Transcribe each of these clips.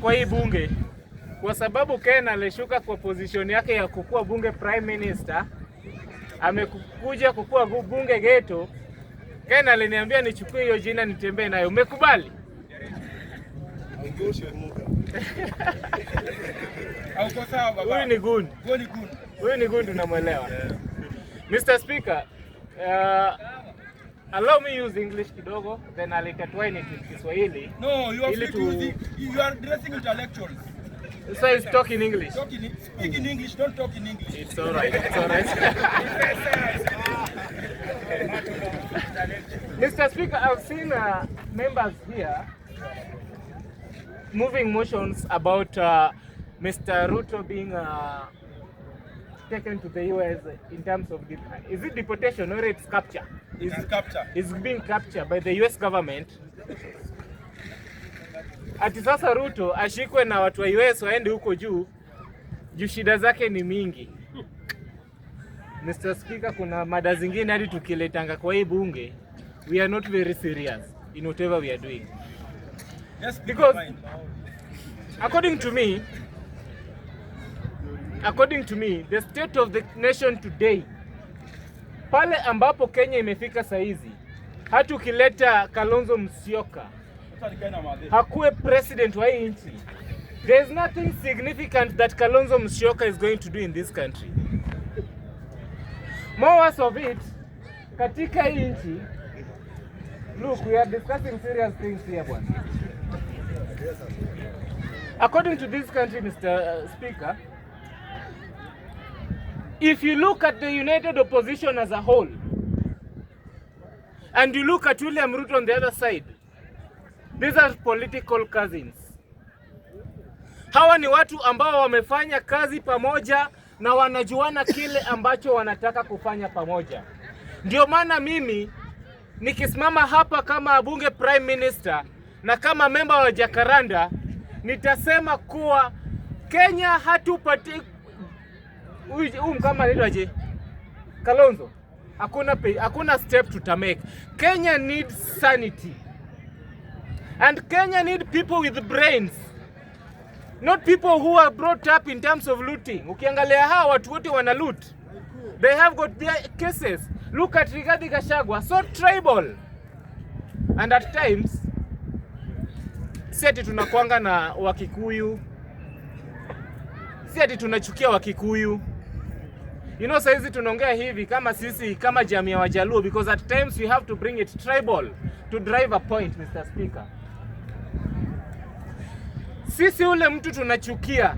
Kwa hii bunge kwa sababu Ken alishuka kwa position yake ya kukua bunge prime minister, amekuja kukua bunge ghetto. Ken aliniambia nichukue hiyo jina nitembee nayo. Umekubali? Huyu ni gun. Huyu ni gun, tunamwelewa. Mr. Speaker, allow me use English kidogo, then I'll intertwine it with Kiswahili. No, you are free to use, you are addressing intellectuals. So he's talking English. Speak in English, don't talk in English. It's all right. It's all right. Mr. Speaker, I've seen members here moving motions about Mr. Ruto being taken to the US in terms of, is it deportation or it's capture? It's capture. Is being captured by the US government. Ati sasa Ruto ashikwe na watu wa US waende huko juu shida zake ni mingi. Mr. Speaker, kuna mada zingine hadi tukiletanga kwa hii bunge, we are not very serious in whatever we are doing. Yes, because according to me, the state of the nation today, pale ambapo Kenya imefika saizi, hata ukileta Kalonzo Musyoka hakuwe president wa hii nchi, there is nothing significant that Kalonzo Musyoka is going to do in this country. More of it, katika hii nchi, look, we are discussing serious things here, bwana. According to this country, Mr. Speaker, if you look at the united opposition as a whole, and you look at William Ruto on the other side, these are political cousins. Hawa ni watu ambao wamefanya kazi pamoja na wanajuana kile ambacho wanataka kufanya pamoja. Ndio maana mimi nikisimama hapa kama bunge prime minister na kama member wa Jacaranda, nitasema kuwa Kenya hatupati kama nitwaje Kalonzo, hakuna step tutamake. Kenya needs sanity. And Kenya need people with brains, not people who are brought up in terms of looting. Ukiangalia hawa watu wote wana loot. They have got their cases. Look at Rigathi Gachagua, so tribal. And at times, sisi tunakuanga na Wakikuyu, sisi tunachukia Wakikuyu. You know, saizi tunaongea hivi kama sisi kama jamii ya Wajaluo, because at times we have to bring it tribal to drive a point, Mr. Speaker. Sisi ule mtu tunachukia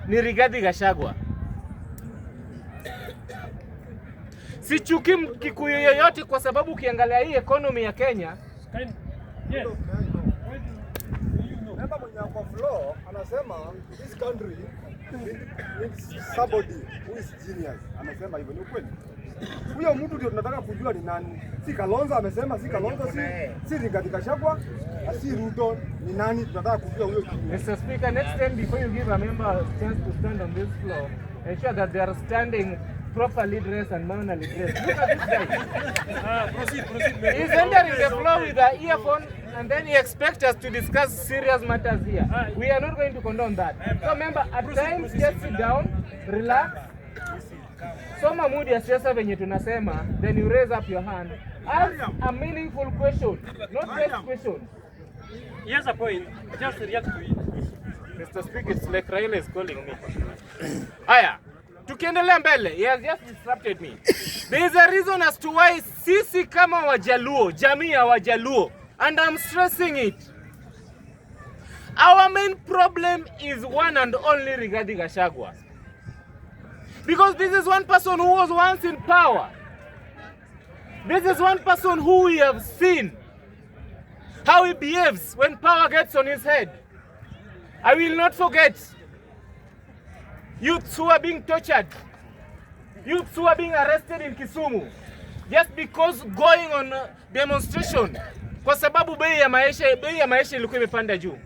ni Rigathi Gachagua. Sichuki Kikuyu yoyote kwa sababu ukiangalia hii economy ya Kenya. Yes. Member mwenye kwa floor anasema this country needs somebody who is genius. Anasema hivyo, ni ukweli? Huyo mtu ndio tunataka kujua ni nani. Si Kalonzo amesema, si Kalonzo, si Rigathi Gachagua, si Ruto, ni nani tunataka kujua huyo genius. Mr. Speaker, next time before you give a member a chance to stand on this floor, ensure that they are standing properly dressed and manually dressed. Look at this guy. Proceed. He's entering the floor with an earphone and then he expects us to discuss serious matters here. We are not going to condone that. So remember, at times just sit down, relax. Soma mood ya siasa venye tunasema, then you raise up your hand. Ask a meaningful question, not just questions. He has a point. Just react to it. Mr. Speaker, it's like Raila is calling me. Aya, tukiendelea mbele, he has just disrupted me. There is a reason as to why sisi kama Wajaluo, jamii ya Wajaluo, and I'm stressing it, our main problem is one and only Rigathi Gachagua. Because this is one person who was once in power. This is one person who we have seen how he behaves when power gets on his head. I will not forget youths who are being tortured, youths who are being arrested in Kisumu just because going on a demonstration kwa sababu bei ya maisha ilikuwa imepanda juu.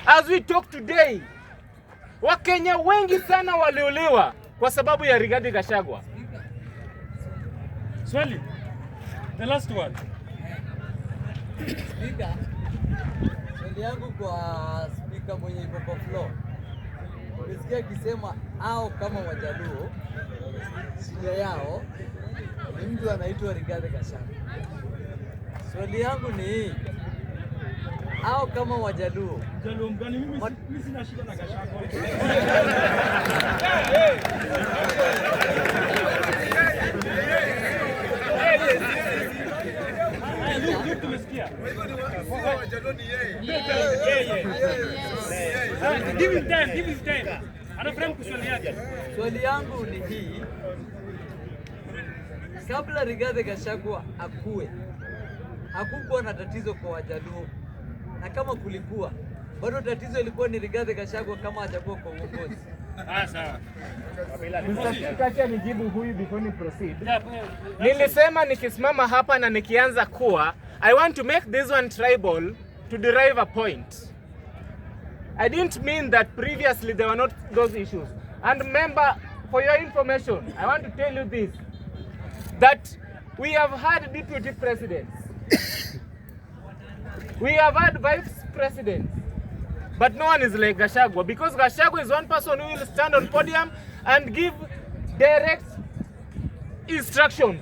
As we talk today, Wakenya wengi sana waliolewa kwa sababu ya Rigathi Gachagua. Swali, the last one. Swali yangu kwa speaker mwenye iko kwa floor. Nimesikia akisema hao kama Wajaluo shida yao ni mtu anaitwa Rigathi Gachagua. Swali yangu ni hii. Hao kama Wajaluo. Jaluo mgani? Mimi sina shida na Gachagua. Give him time. Anafahamu kuswali yake. Swali yangu ni hii. Kabla Rigathi Gachagua akue, hakukuwa na tatizo kwa Wajaluo. Na kama kulikuwa, bado tatizo ilikuwa ni Rigathi Gachagua kama hajakuwa kwa uongozi. Sawa. Acha nijibu huyu before ni proceed. Nilisema nikisimama hapa na nikianza kuwa I want to make this one tribal to derive a point. I didn't mean that previously there were not those issues. And remember, for your information, I want to tell you this, that we have had deputy presidents. We have had vice presidents. But no one is like Gachagua, because Gachagua is one person who will stand on podium and give direct instructions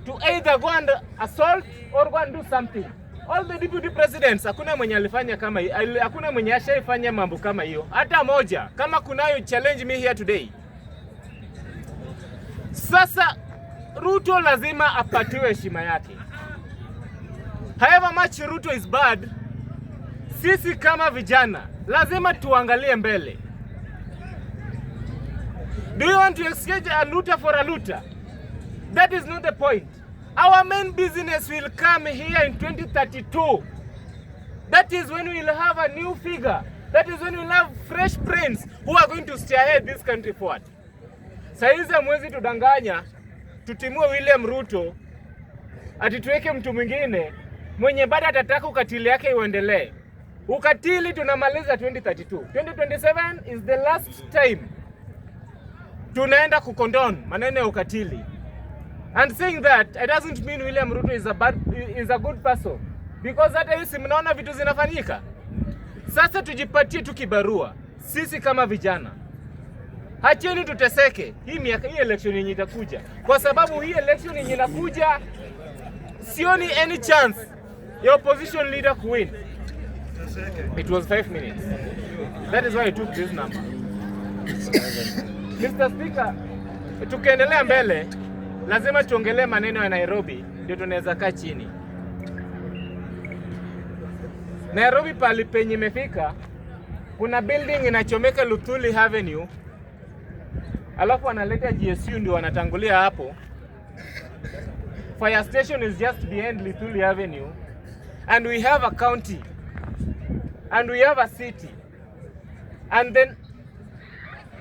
to either go and assault or go and do something. All the deputy presidents, hakuna mwenye alifanya kama hiyo, hakuna mwenye ashaifanya mambo kama hiyo. Hata moja, kama kunayo challenge me here today. Sasa Ruto lazima apatiwe heshima yake. However much Ruto is bad, sisi kama vijana lazima tuangalie mbele. Do you want to exchange a looter for a looter? That is not the point. Our main business will come here in 2032. That is when we will have a new figure. That is when we will have fresh brains who are going to steer this country forward. Saizi mwezi tudanganya, tutimue William Ruto, ati tuweke mtu mwingine mwenye bado atataka ukatili yake uendelee. Ukatili tunamaliza 2032. 2027 is the last time tunaenda kukondon maneno ya ukatili. And saying that, it doesn't mean William Ruto is a good person. Because hata hiyo mnaona vitu zinafanyika. Sasa tujipatie tu kibarua. Sisi kama vijana. Hacheni tuteseke. Hii election yenye itakuja. Kwa sababu hii election yenye inakuja, sioni any chance ya opposition leader kuwin. It was 5 minutes. That is why I took this number. Mr. Speaker, tukiendelea mbele, lazima tuongelee maneno ya Nairobi, ndio tunaweza kaa chini. Nairobi pali penye imefika, kuna building inachomeka Luthuli Avenue, alafu wanaleta GSU ndio wanatangulia hapo. Fire station is just behind Luthuli Avenue, and we have a county, and we have a city. And then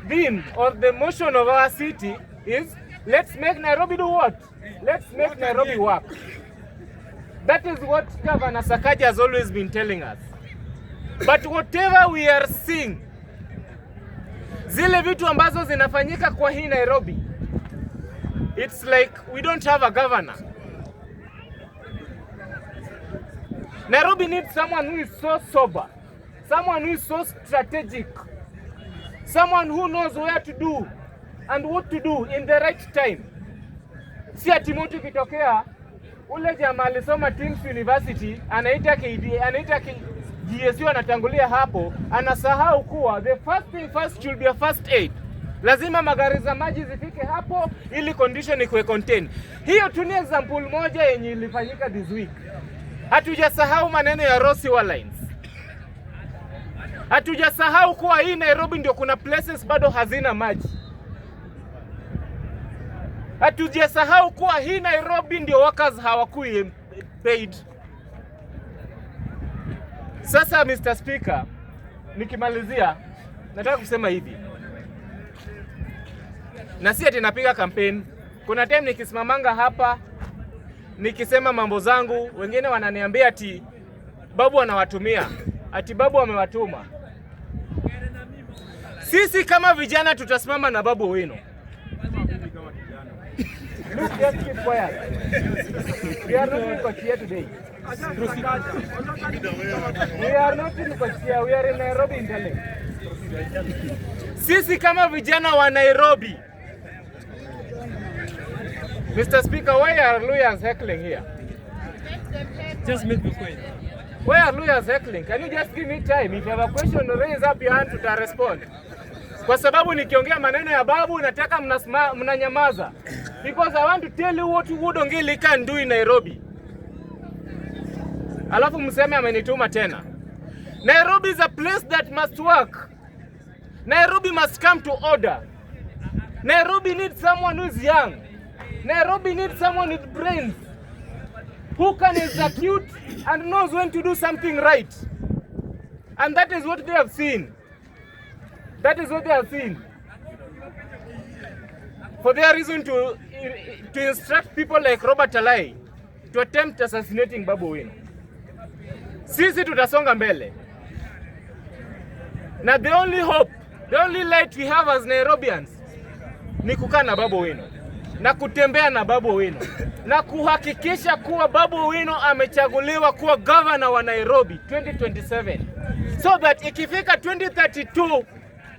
theme or the motion of our city is, let's make Nairobi do what? Let's make Nairobi work. That is what Governor Sakaja has always been telling us. But whatever we are seeing, zile vitu ambazo zinafanyika kwa hii Nairobi, it's like we don't have a governor. Nairobi needs someone who is so sober, someone who is so strategic, someone who knows where to do and what to do in the right time. Si ati mtu kitokea ule jamaa alisoma King's University anaita GSU anatangulia hapo, anasahau kuwa the first thing first should be a first aid. Lazima magari za maji zifike hapo ili condition ikuwe contain. Hiyo tu ni example moja yenye ilifanyika this week. Hatujasahau maneno ya Rosiwa Lines. Hatujasahau kuwa hii Nairobi ndio kuna places bado hazina maji. Hatujasahau kuwa hii Nairobi ndio workers hawakui paid. Sasa Mr. Speaker, nikimalizia nataka kusema hivi. Na si ati napiga campaign. Kuna time nikisimamanga hapa nikisema mambo zangu, wengine wananiambia ati babu anawatumia, ati babu amewatuma. Sisi kama vijana tutasimama na Babu Owino. Look, just keep quiet. We are not going to here today. We are not in Busia, we are in Nairobi Interlink. Sisi kama vijana wa Nairobi. Mr. Speaker, why are lawyers heckling here? Just make the point. Why are lawyers heckling? Can you just give me time? If you have a question, raise up your hand to respond. Kwa sababu nikiongea maneno ya babu nataka mnanyamaza. Because I want to tell you what Wood Ongili can do in Nairobi. Alafu mseme amenituma tena. Nairobi is a place that must work. Nairobi must come to order. Nairobi needs someone who is young. Nairobi needs someone with brains, who can execute and knows when to do something right. And that is what they have seen. That is what they have seen. For their reason to instruct people like Robert Alai to attempt assassinating Babu Owino. Sisi tutasonga mbele. Na the only hope, the only light we have as Nairobians ni kukaa na Babu Owino na kutembea na Babu Owino na kuhakikisha kuwa Babu Owino amechaguliwa kuwa governor wa Nairobi 2027, so that ikifika 2032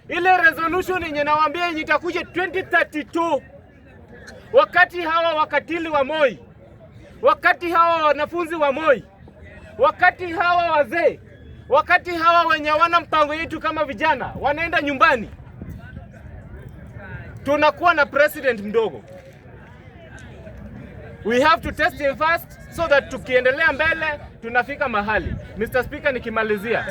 ile resolution yenye nawaambia yenye itakuja 2032, wakati hawa wakatili wa Moi, wakati hawa wanafunzi wa Moi, wakati hawa wazee, wakati hawa wenye wana mpango yetu kama vijana wanaenda nyumbani, tunakuwa na president mdogo. We have to test him first so that tukiendelea mbele tunafika mahali. Mr. Speaker, nikimalizia